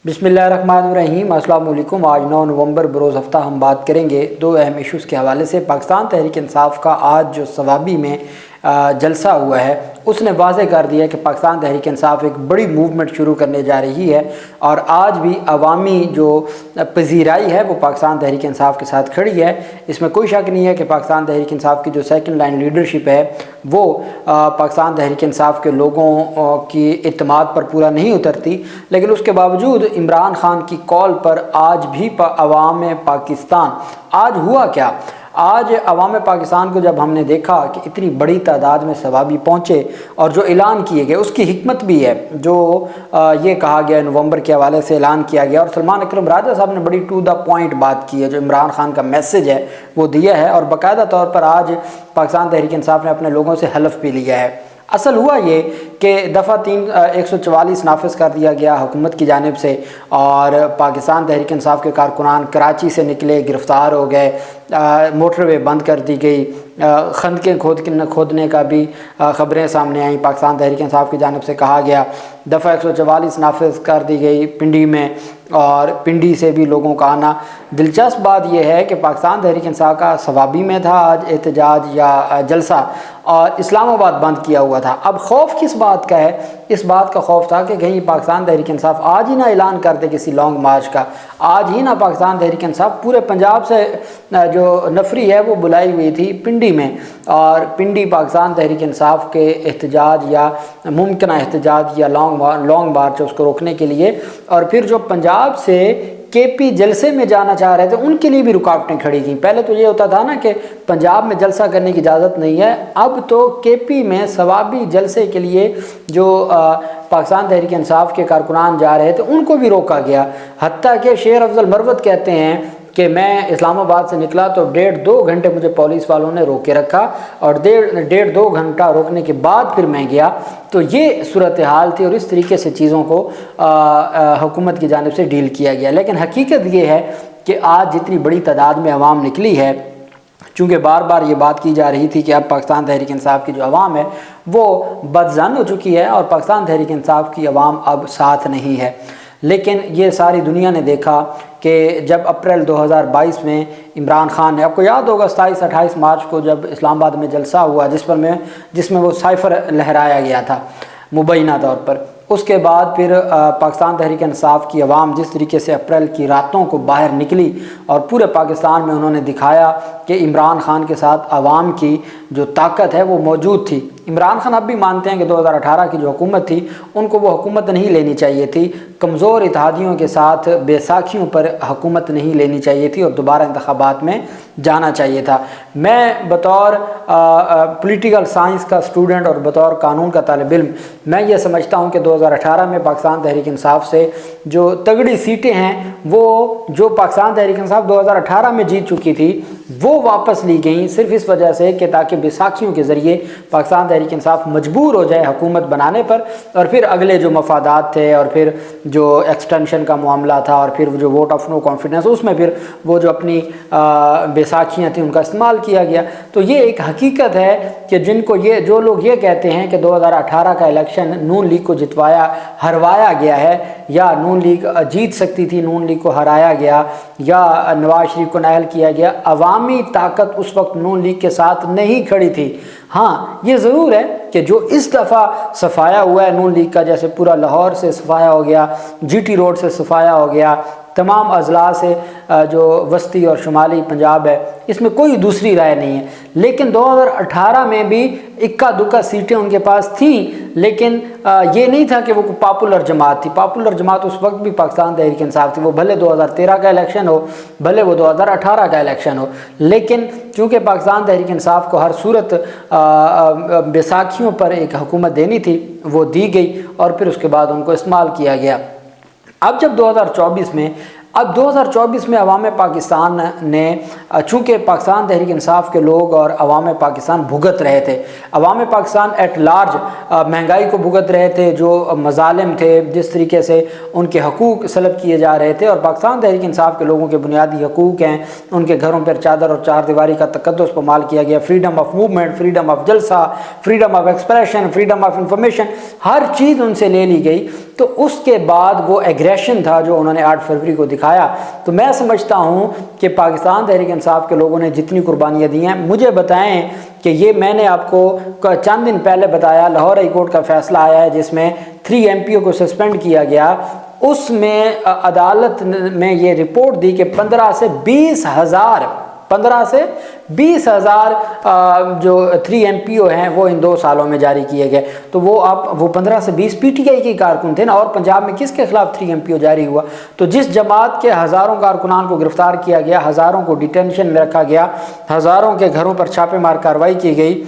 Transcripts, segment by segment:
बिस्मिल्लाहिर्रहमानिर्रहीम। अस्सलाम वालेकुम। आज 9 नवंबर बरोज़ हफ्ता हम बात करेंगे दो अहम इशूज़ के हवाले से। पाकिस्तान तहरीक इंसाफ का आज जो सवाबी में जलसा हुआ है उसने वाज़े कर दिया कि पाकिस्तान तहरीक इंसाफ एक बड़ी मूवमेंट शुरू करने जा रही है और आज भी अवामी जो पजीराई है वो पाकिस्तान तहरीक इंसाफ के साथ खड़ी है। इसमें कोई शक नहीं है कि पाकिस्तान तहरीक इंसाफ की जो सेकंड लाइन लीडरशिप है वो पाकिस्तान तहरीक इंसाफ के लोगों की इत्मीनाद पर पूरा नहीं उतरती, लेकिन उसके बावजूद इमरान खान की कॉल पर आज भी अवाम पाकिस्तान, आज हुआ क्या, आज अवाम पाकिस्तान को जब हमने देखा कि इतनी बड़ी तादाद में सवाबी पहुँचे और जो ऐलान किए गए उसकी हिकमत भी है, जो ये कहा गया नवंबर के हवाले से ऐलान किया गया और सलमान अकरम राजा साहब ने बड़ी टू द पॉइंट बात की है, जो इमरान खान का मैसेज है वो दिया है और बाकायदा तौर पर आज पाकिस्तान तहरीक इंसाफ ने अपने लोगों से हलफ भी लिया है। असल हुआ ये कि दफ़ा 144 नाफिज कर दिया गया हुकूमत की जानिब से और पाकिस्तान तहरीक इंसाफ के कारकुनान कराची से निकले, गिरफ़्तार हो गए, मोटरवे बंद कर दी गई, खंदकें खोदने का भी ख़बरें सामने आई। पाकिस्तान तहरीक इंसाफ की जानिब से कहा गया दफ़ा 144 नाफिज कर दी गई पिंडी में और पिंडी से भी लोगों का आना। दिलचस्प बात यह है कि पाकिस्तान तहरीक इंसाफ का सवाबी में था आज एहतजाज या जलसा और इस्लामाबाद बंद किया हुआ था। अब खौफ किस बात का है? इस बात का खौफ था कि कहीं पाकिस्तान तहरीक इंसाफ आज ही ना ऐलान कर दे किसी लॉन्ग मार्च का, आज ही ना पाकिस्तान तहरीक इंसाफ पूरे पंजाब से जो नफरी है वो बुलाई हुई थी पिंडी में और पिंडी पाकिस्तान तहरीक इंसाफ के एहतजाज या मुमकिन एहतजाज या लॉन्ग मार्च उसको रोकने के लिए, और फिर जो पंजाब से केपी जलसे में जाना चाह रहे थे उनके लिए भी रुकावटें खड़ी की। पहले तो ये होता था ना कि पंजाब में जलसा करने की इजाज़त नहीं है, अब तो केपी में सवाबी जलसे के लिए जो पाकिस्तान तहरीक इंसाफ के कारकुनान जा रहे थे उनको भी रोका गया। हत्ता कि शेर अफजल मरवत कहते हैं कि मैं इस्लामाबाद से निकला तो 1.5-2 घंटे मुझे पुलिस वालों ने रोके रखा और 1.5-2 घंटा रोकने के बाद फिर मैं गया। तो ये सूरत हाल थी और इस तरीके से चीज़ों को हुकूमत की जानिब से डील किया गया। लेकिन हकीकत ये है कि आज जितनी बड़ी तादाद में अवाम निकली है, चूँकि बार बार ये बात की जा रही थी कि अब पाकिस्तान तहरीक इंसाफ की जो अवाम है वो बदज़न हो चुकी है और पाकिस्तान तहरीक इंसाफ की अवाम अब साथ नहीं है। लेकिन ये सारी दुनिया ने देखा कि जब अप्रैल 2022 में इमरान खान ने, आपको याद होगा 27-28 मार्च को जब इस्लामाबाद में जलसा हुआ जिसमें वो साइफर लहराया गया था मुबैना तौर पर, उसके बाद फिर पाकिस्तान तहरीक इंसाफ की अवाम जिस तरीके से अप्रैल की रातों को बाहर निकली और पूरे पाकिस्तान में उन्होंने दिखाया कि इमरान खान के साथ अवाम की जो ताकत है वो मौजूद थी। इमरान खान अब भी मानते हैं कि 2018 की जो हुकूमत थी उनको वो हुकूमत नहीं लेनी चाहिए थी, कमज़ोर इत्तेहादियों के साथ बैसाखियों पर हुकूमत नहीं लेनी चाहिए थी और दोबारा इंतखाबात में जाना चाहिए था। मैं बतौर पॉलिटिकल साइंस का स्टूडेंट और बतौर कानून का तालिब इल्म मैं ये समझता हूँ कि 2018 में पाकिस्तान तहरीक इंसाफ से जो तगड़ी सीटें हैं वो जो पाकिस्तान तहरीक इंसाफ 2018 में जीत चुकी थी वो वापस ली गई सिर्फ इस वजह से कि ताकि बैसाखियों के ज़रिए पाकिस्तान तहरीक इंसाफ मजबूर हो जाए हुकूमत बनाने पर और फिर अगले जो मफादात थे और फिर जो एक्सटेंशन का मामला था और फिर जो वोट ऑफ नो कॉन्फिडेंस उसमें फिर वो जो अपनी बैसाखियाँ थी उनका इस्तेमाल किया गया। तो ये एक हकीकत है कि जो लोग ये कहते हैं कि 2018 का इलेक्शन नून लीग को हरवाया गया है या नून लीग जीत सकती थी, नून लीग को हराया गया या नवाज शरीफ को नाअहल किया गया, अवामी ताकत उस वक्त नून लीग के साथ नहीं खड़ी थी। हाँ, ये ज़रूर है कि जो इस दफ़ा सफाया हुआ है नून लीग का, जैसे पूरा लाहौर से सफाया हो गया, जीटी रोड से सफाया हो गया, तमाम अजला से जो वस्ती और शुमाली पंजाब है, इसमें कोई दूसरी राय नहीं है। लेकिन 2018 में भी इक्का दुक्का सीटें उनके पास थी, लेकिन ये नहीं था कि वो पॉपुलर जमात थी। पॉपुलर जमात उस वक्त भी पाकिस्तान तहरीक इंसाफ थी, वो भले 2013 का इलेक्शन हो, भले वो 2018 का इलेक्शन हो, लेकिन चूँकि पाकिस्तान तहरीक इंसाफ को हर सूरत बैसाखियों पर एक हुकूमत देनी थी वो दी गई और फिर उसके बाद उनको इस्तेमाल किया गया। अब जब 2024 में अवाम पाकिस्तान ने चूँकि पाकिस्तान तहरीक इंसाफ के लोग और अवाम पाकिस्तान भुगत रहे थे, अवाम पाकिस्तान एट लार्ज महंगाई को भुगत रहे थे, जो मजालिम थे, जिस तरीके से उनके हकूक़ सलब किए जा रहे थे, और पाकिस्तान तहरीक इंसाफ के लोगों के बुनियादी हकूक़ हैं, उनके घरों पर चादर और चार दीवारी का तकद्दुस पामाल किया गया, freedom of movement, freedom of जलसा, freedom of expression, freedom of information, हर चीज़ उनसे ले ली गई। तो उसके बाद वो एग्रेशन था जो उन्होंने 8 फरवरी को दिखाया। तो मैं समझता हूँ कि पाकिस्तान तहरीक इंसाफ के लोगों ने जितनी कुर्बानियाँ दी हैं, मुझे बताएं कि ये मैंने आपको चंद दिन पहले बताया लाहौर हाई कोर्ट का फैसला आया है जिसमें 3 MPO को सस्पेंड किया गया। उसमें अदालत में ये रिपोर्ट दी कि 15 से 20 हज़ार जो 3 MPO हैं वो इन 2 सालों में जारी किए गए। तो वो 15 से 20 PTI के कारकुन थे ना, और पंजाब में किसके खिलाफ 3 MPO जारी हुआ? तो जिस जमात के हज़ारों कारकुनान को गिरफ्तार किया गया, हज़ारों को डिटेंशन में रखा गया, हज़ारों के घरों पर छापेमार कार्रवाई की गई,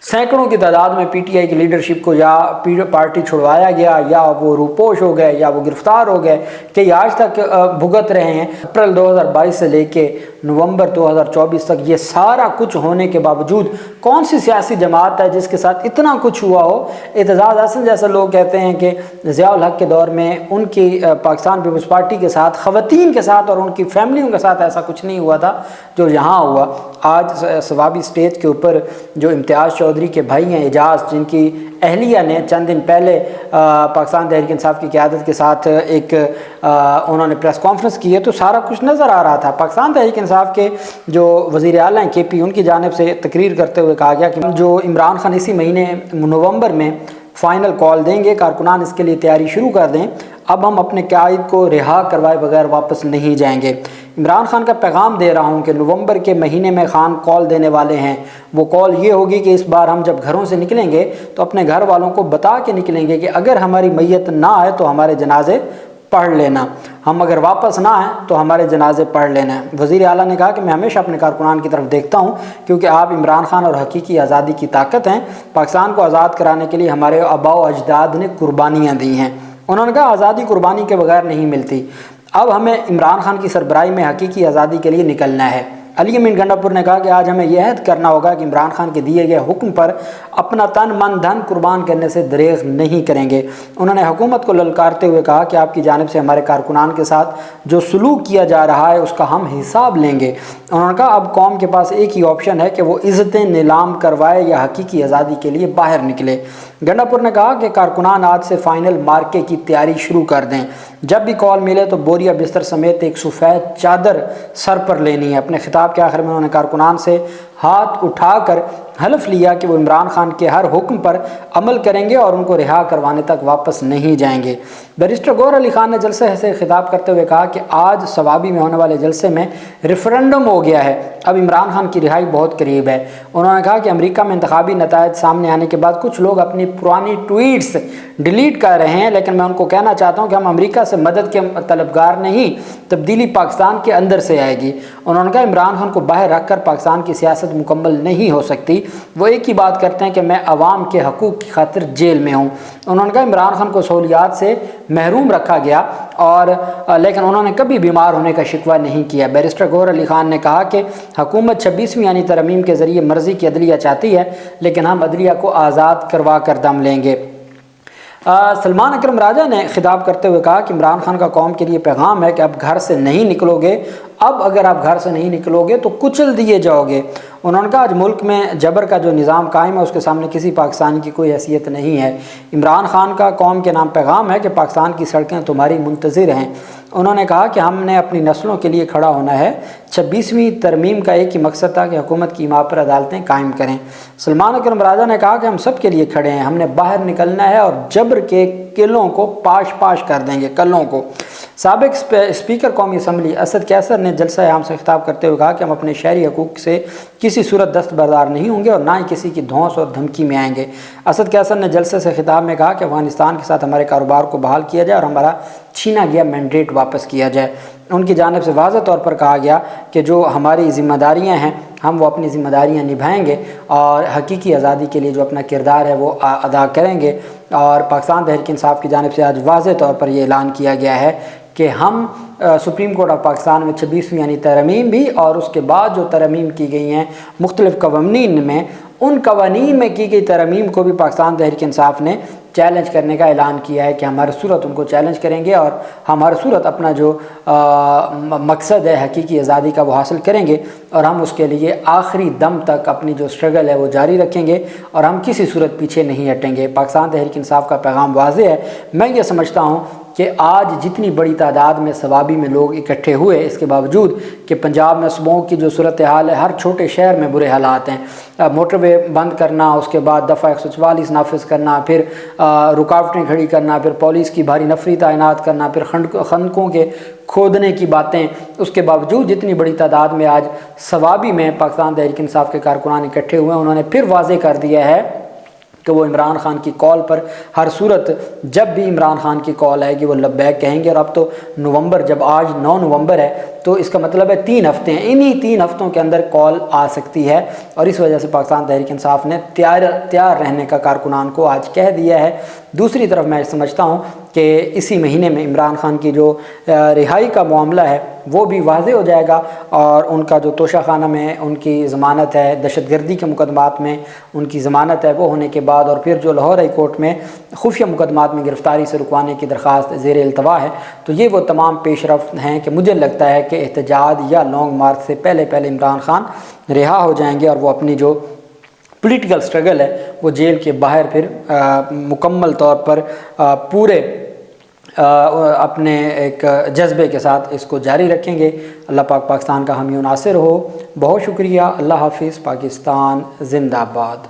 सैकड़ों की तादाद में PTI की लीडरशिप को या पार्टी छुड़वाया गया, या वो रूपोश हो गए, या वो गिरफ्तार हो गए, कि आज तक भुगत रहे हैं। अप्रैल 2022 से लेके नवंबर 2024 तक ये सारा कुछ होने के बावजूद कौन सी सियासी जमात है जिसके साथ इतना कुछ हुआ हो? एतजाज़ हसन जैसे लोग कहते हैं कि ज़ियाउल हक के दौर में उनकी पाकिस्तान पीपल्स पार्टी के साथ, ख़वातीन के साथ और उनकी फैमिलियों के साथ ऐसा कुछ नहीं हुआ था जो यहाँ हुआ। आज सवाबी स्टेज के ऊपर जो इम्तियाज़ चौधरी के भाई हैं एजाज़, जिनकी अहलिया ने चंद दिन पहले पाकिस्तान तहरीक इंसाफ की क़यादत के साथ एक उन्होंने प्रेस कॉन्फ्रेंस की है, तो सारा कुछ नज़र आ रहा था। पाकिस्तान तहरीक इंसाफ के जो वज़ीर आला हैं KP, उनकी जानिब से तकरीर करते हुए कहा गया कि जो इमरान खान इसी महीने नवंबर में फ़ाइनल कॉल देंगे, कारकुनान इसके लिए तैयारी शुरू कर दें, अब हम अपने कायद को रिहा करवाए बगैर वापस नहीं जाएंगे। इमरान खान का पैगाम दे रहा हूं कि नवंबर के महीने में खान कॉल देने वाले हैं। वो कॉल ये होगी कि इस बार हम जब घरों से निकलेंगे तो अपने घर वालों को बता के निकलेंगे कि अगर हमारी मैयत ना आए तो हमारे जनाजे पढ़ लेना, हम अगर वापस ना आए तो हमारे जनाजे पढ़ लेना। वज़ीर आला ने कहा कि मैं हमेशा अपने कारकुनान की तरफ देखता हूँ, क्योंकि आप इमरान खान और हकीकी आज़ादी की ताकत हैं। पाकिस्तान को आज़ाद कराने के लिए हमारे आबाओ अजदाद ने कुर्बानियाँ दी हैं। उन्होंने कहा आज़ादी कुर्बानी के बगैर नहीं मिलती। अब हमें इमरान खान की सरबराही में हकीकी आज़ादी के लिए निकलना है। अली अमीन गंडापुर ने कहा कि आज हमें यह अहद करना होगा कि इमरान खान के दिए गए हुक्म पर अपना तन मन धन कुर्बान करने से दरेग नहीं करेंगे। उन्होंने हुकूमत को ललकारते हुए कहा कि आपकी जानिब से हमारे कारकुनान के साथ जो सलूक किया जा रहा है उसका हम हिसाब लेंगे। उन्होंने कहा अब कौम के पास एक ही ऑप्शन है कि वो इज़्ज़तें नीलाम करवाए या हकीकी आज़ादी के लिए बाहर निकले। गंडापुर ने कहा कि कारकुनान आज से फ़ाइनल मार्के की तैयारी शुरू कर दें। जब भी कॉल मिले तो बोरिया बिस्तर समेत एक सफ़ेद चादर सर पर लेनी है। अपने खिताब के आखिर में उन्होंने कारकुनान से हाथ उठाकर हलफ लिया कि वो इमरान खान के हर हुक्म पर अमल करेंगे और उनको रिहा करवाने तक वापस नहीं जाएंगे। बैरिस्टर गौहर अली खान ने जलसे से खिताब करते हुए कहा कि आज सवाबी में होने वाले जलसे में रेफरेंडम हो गया है, अब इमरान खान की रिहाई बहुत करीब है। उन्होंने कहा कि अमेरिका में इंतखाबी नतायज सामने आने के बाद कुछ लोग अपनी पुरानी ट्वीट्स डिलीट कर रहे हैं, लेकिन मैं उनको कहना चाहता हूँ कि हम अमेरिका से मदद के तलबगार नहीं, तब्दीली पाकिस्तान के अंदर से आएगी। उन्होंने कहा इमरान खान को बाहर रख कर पाकिस्तान की सियासत मुकम्मल नहीं हो सकती। वो एक ही बात करते हैं कि मैं अवाम के हकूक़ की खातिर जेल में हूँ। उन्होंने कहा इमरान खान को सहूलियात से महरूम रखा गया और लेकिन उन्होंने कभी बीमार होने का शिकवा नहीं किया। बैरिस्टर गौहर अली खान ने कहा कि हुकूमत 26वीं यानी तरमीम के ज़रिए मर्ज़ी की अदलिया चाहती है, लेकिन हम अदलिया को आज़ाद करवा कर दम लेंगे। सलमान अकरम राजा ने खिताब करते हुए कहा कि इमरान खान का कौम के लिए पैगाम है कि अब घर से नहीं निकलोगे, अब अगर आप घर से नहीं निकलोगे तो कुचल दिए जाओगे। उन्होंने कहा आज मुल्क में जबर का जो निज़ाम कायम है उसके सामने किसी पाकिस्तानी की कोई हैसियत नहीं है। इमरान खान का कौम के नाम पैगाम है कि पाकिस्तान की सड़कें तुम्हारी मुंतज़िर हैं। उन्होंने कहा कि हमने अपनी नस्लों के लिए खड़ा होना है। 26वीं तरमीम का एक ही मकसद था कि हुकूमत की हिमायत पर अदालतें कायम करें। सलमान अकरम राजा ने कहा कि हम सब के लिए खड़े हैं, हमने बाहर निकलना है और जबर के किलों को पाश पाश कर देंगे, कलों को। साबिक स्पीकर कौमी असम्बली असद कैसर ने जलसा आम से खिताब करते हुए कहा कि हम अपने शहरी हकूक़ से किसी सूरत दस्तबरदार नहीं होंगे और ना ही किसी की धौंस और धमकी में आएंगे। असद कैसर ने जलसे से खिताब में कहा कि अफगानिस्तान के साथ हमारे कारोबार को बहाल किया जाए और हमारा छीना गया मैंडेट वापस किया जाए। उनकी जानिब से वाज़ह तौर पर कहा गया कि जो हमारी ज़िम्मेदारियाँ हैं हम वो अपनी ज़िम्मेदारियाँ निभाएंगे और हकीकी आज़ादी के लिए जो अपना किरदार है वो अदा करेंगे। और पाकिस्तान तहरीक इंसाफ की जानिब से आज वाज़ह तौर पर यह ऐलान किया गया है کہ ہم سپریم کورٹ آف پاکستان میں 26ویں یعنی ترمیم بھی اور اس کے بعد جو ترمیم کی گئی ہیں مختلف قوانین میں، ان قوانین میں کی گئی ترمیم کو بھی پاکستان تحریک انصاف نے چیلنج کرنے کا اعلان کیا ہے کہ ہم ہر صورت ان کو چیلنج کریں گے اور ہم ہر صورت اپنا جو مقصد ہے حقیقی آزادی کا وہ حاصل کریں گے، اور ہم اس کے لیے آخری دم تک اپنی جو اسٹرگل ہے وہ جاری رکھیں گے اور ہم کسی صورت پیچھے نہیں ہٹیں گے۔ پاکستان تحریک انصاف کا پیغام واضح ہے۔ میں یہ سمجھتا ہوں کہ آج جتنی بڑی تعداد میں ثوابی میں لوگ اکٹھے ہوئے، اس کے باوجود کہ پنجاب میں اسموگ کی جو صورتحال ہے، ہر چھوٹے شہر میں برے حالات ہیں، موٹر وے بند کرنا، اس کے بعد دفعہ 144 نافذ کرنا، پھر رکاوٹیں کھڑی کرنا، پھر پولیس کی بھاری نفری تعینات کرنا، پھر خندقوں کے کھودنے کی باتیں، اس کے باوجود جتنی بڑی تعداد میں آج ثوابی میں پاکستان تحریک انصاف کے کارکنان اکٹھے ہوئے ہیں، انہوں نے پھر واضح کر دیا ہے کہ وہ عمران خان کی کال پر ہر صورت جب بھی عمران خان کی کال آئے گی وہ لبیک کہیں گے۔ اور اب تو نومبر، جب آج 9 نومبر ہے تو اس کا مطلب ہے 3 ہفتے ہیں، انہی 3 ہفتوں کے اندر کال آ سکتی ہے، اور اس وجہ سے پاکستان تحریک انصاف نے تیار رہنے کا کارکنان کو آج کہہ دیا ہے۔ دوسری طرف میں سمجھتا ہوں کہ اسی مہینے میں عمران خان کی جو رہائی کا معاملہ ہے وہ بھی واضح ہو جائے گا، اور ان کا جو توشہ خانہ میں ان کی ضمانت ہے، دہشت گردی کے مقدمات میں ان کی ضمانت ہے، وہ ہونے کے بعد اور پھر جو لاہور ہائی کورٹ میں خفیہ مقدمات میں گرفتاری سے رکوانے کی درخواست زیر التوا ہے، تو یہ وہ تمام پیش رفت ہیں کہ مجھے لگتا ہے کہ احتجاج یا لانگ مارچ سے پہلے عمران خان رہا ہو جائیں گے، اور وہ اپنی جو پولیٹیکل سٹرگل ہے وہ جیل کے باہر پھر مکمل طور پر پورے اپنے ایک جذبے کے ساتھ اس کو جاری رکھیں گے۔ اللہ پاک پاکستان کا حامی و ناصر ہو۔ بہت شکریہ۔ اللہ حافظ۔ پاکستان زندہ باد۔